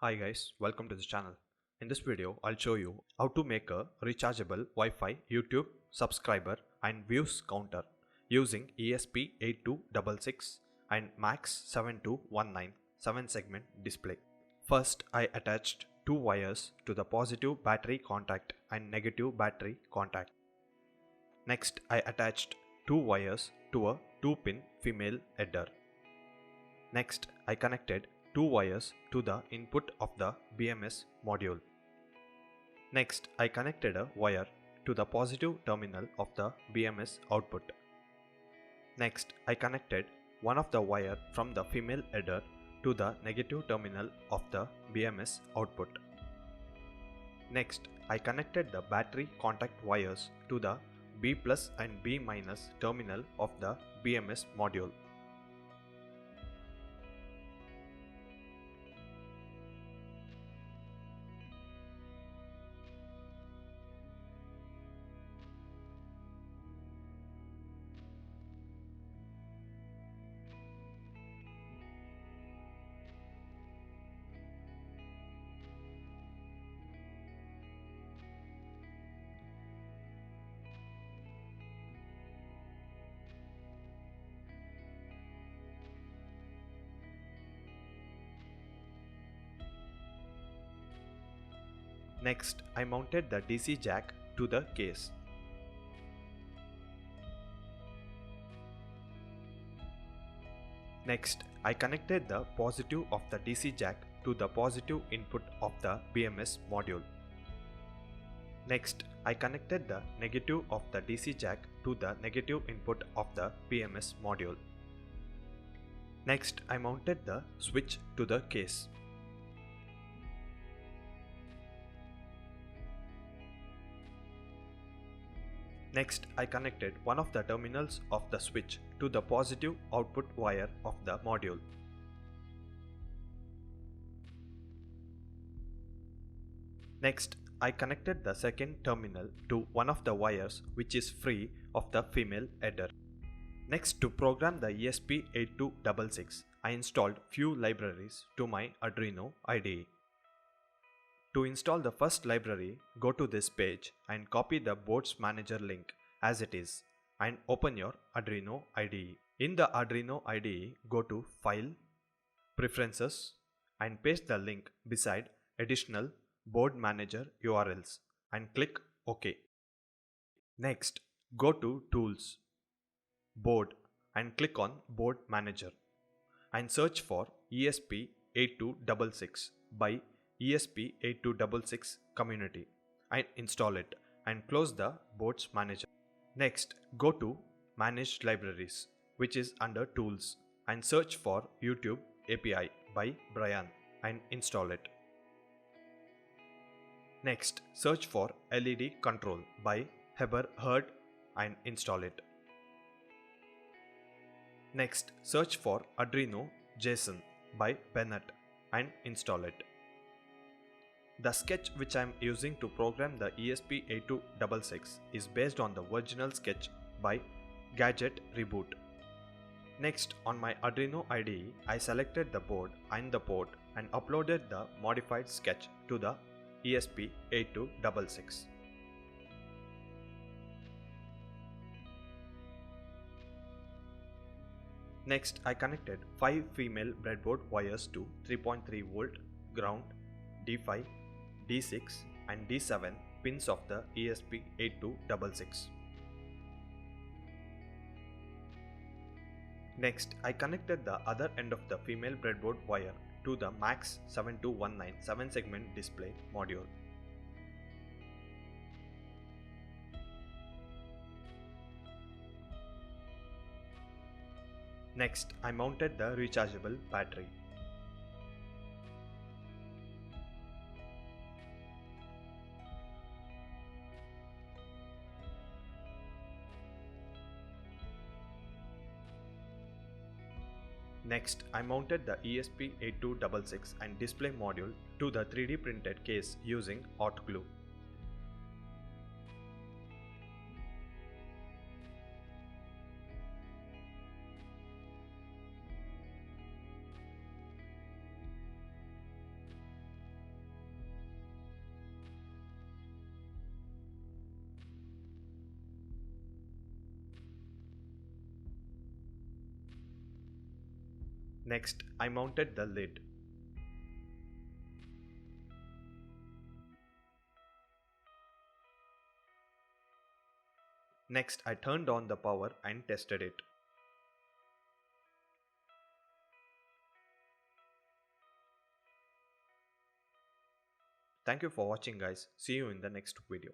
Hi guys, welcome to this channel. In this video, I'll show you how to make a rechargeable Wi-Fi YouTube subscriber and views counter using ESP8266 and MAX7219 7-segment display. First, I attached two wires to the positive battery contact and negative battery contact. Next, I attached two wires to a 2-pin female header. Next, I connected two wires to the input of the BMS module. Next, I connected a wire to the positive terminal of the BMS output. Next, I connected one of the wire from the female header to the negative terminal of the BMS output. Next, I connected the battery contact wires to the B+ and B- terminal of the BMS module. Next, I mounted the DC jack to the case. Next, I connected the positive of the DC jack to the positive input of the BMS module. Next, I connected the negative of the DC jack to the negative input of the BMS module. Next, I mounted the switch to the case. Next, I connected one of the terminals of the switch to the positive output wire of the module. Next, I connected the second terminal to one of the wires which is free of the female header. Next, to program the ESP8266, I installed few libraries to my Arduino IDE. To install the first library, go to this page and copy the boards manager link as it is and open your Arduino IDE. In the Arduino IDE, go to File, Preferences and paste the link beside additional board manager URLs and click OK. Next, go to Tools, Board and click on Board Manager and search for ESP8266 by ESP8266 community and install it and close the boards manager. Next, go to Manage Libraries, which is under Tools, and search for YouTube API by Brian and install it. Next, search for LED Control by Heard and install it. Next, search for Arduino JSON by Bennett and install it. The sketch which I am using to program the ESP8266 is based on the original sketch by Gadget Reboot. Next, on my Arduino IDE, I selected the board and the port and uploaded the modified sketch to the ESP8266. Next, I connected 5 female breadboard wires to 3.3 volt ground, D5, D6 and D7 pins of the ESP8266. Next, I connected the other end of the female breadboard wire to the MAX7219 7-segment display module. Next, I mounted the rechargeable battery. Next, I mounted the ESP8266 and display module to the 3D printed case using hot glue. Next, I mounted the lid. Next, I turned on the power and tested it. Thank you for watching guys. See you in the next video.